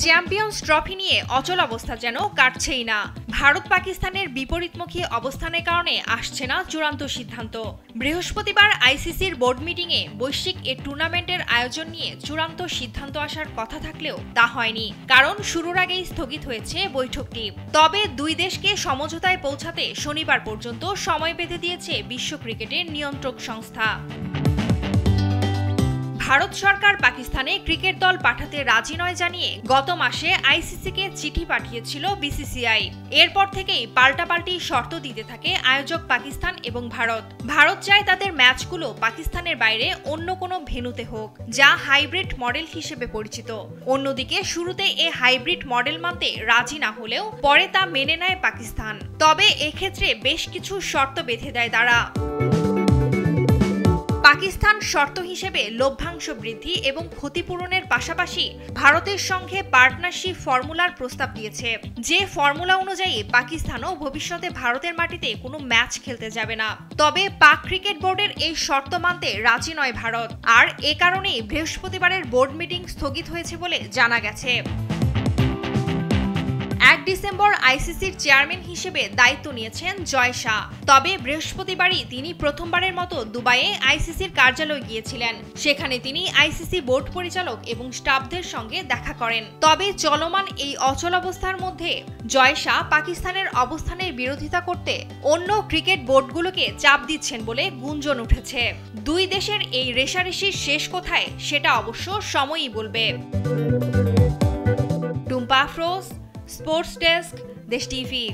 Champions trophy নিয়ে অচল অবস্থা যেন কাটছেই না। ভারত পাকিস্তানের বিপরীতমুখী অবস্থানের কারণে আসছে না চূড়ান্ত সিদ্ধান্ত। বৃহস্পতিবার আইসিসির বোর্ড মিটিংয়ে বৈশ্বিক এ টুর্নামেন্টের আয়োজন নিয়ে চূড়ান্ত সিদ্ধান্ত আসার কথা থাকলেও তা হয়নি, কারণ শুরুর আগেই স্থগিত হয়েছে বৈঠকটি। তবে দুই দেশকে সমঝোতায় পৌঁছাতে শনিবার পর্যন্ত সময় বেঁধে দিয়েছে বিশ্ব ক্রিকেটের নিয়ন্ত্রক সংস্থা। ভারত সরকার পাকিস্তানে ক্রিকেট দল পাঠাতে রাজি নয় জানিয়ে গত মাসে আইসিসিকে চিঠি পাঠিয়েছিল বিসিসিআই। এরপর থেকেই পাল্টাপাল্টি শর্ত দিতে থাকে আয়োজক পাকিস্তান এবং ভারত চায় তাদের ম্যাচগুলো পাকিস্তানের বাইরে অন্য কোনো ভেন্যুতে হোক, যা হাইব্রিড মডেল হিসেবে পরিচিত। অন্যদিকে শুরুতে এ হাইব্রিড মডেল মানতে রাজি না হলেও পরে তা মেনে নেয় পাকিস্তান। তবে এক্ষেত্রে বেশ কিছু শর্ত বেঁধে দেয় তারা। পাকিস্তান শর্ত হিসেবে লভ্যাংশ বৃদ্ধি এবং ক্ষতিপূরণের পাশাপাশি ভারতের সঙ্গে পার্টনারশিপ ফর্মুলার প্রস্তাব দিয়েছে, যে ফর্মুলা অনুযায়ী পাকিস্তানও ভবিষ্যতে ভারতের মাটিতে কোনো ম্যাচ খেলতে যাবে না। তবে পাক ক্রিকেট বোর্ডের এই শর্ত মানতে রাজি নয় ভারত, আর এ কারণেই বৃহস্পতিবারের বোর্ড মিটিং স্থগিত হয়েছে বলে জানা গেছে। 1 ডিসেম্বর আইসিসির চেয়ারম্যান হিসেবে দায়িত্ব নিয়েছেন জয় শাহ। তবে বৃহস্পতিবারই তিনি প্রথমবারের মতো দুবাইয়ে আইসিসির কার্যালয়ে গিয়েছিলেন। সেখানে তিনি আইসিসি বোর্ড পরিচালক এবং স্টাফদের সঙ্গে দেখা করেন। তবে চলমান এই অচলাবস্থার মধ্যে জয় শাহ পাকিস্তানের অবস্থানের বিরোধিতা করতে অন্য ক্রিকেট বোর্ডগুলোকে চাপ দিচ্ছেন বলে গুঞ্জন উঠেছে। দুই দেশের এই রেষারেষির শেষ কোথায় সেটা অবশ্য সময়ই বলবে। টুম্পা আফরোজ, স্পোর্টস ডেস্ক, দেশ টিভি।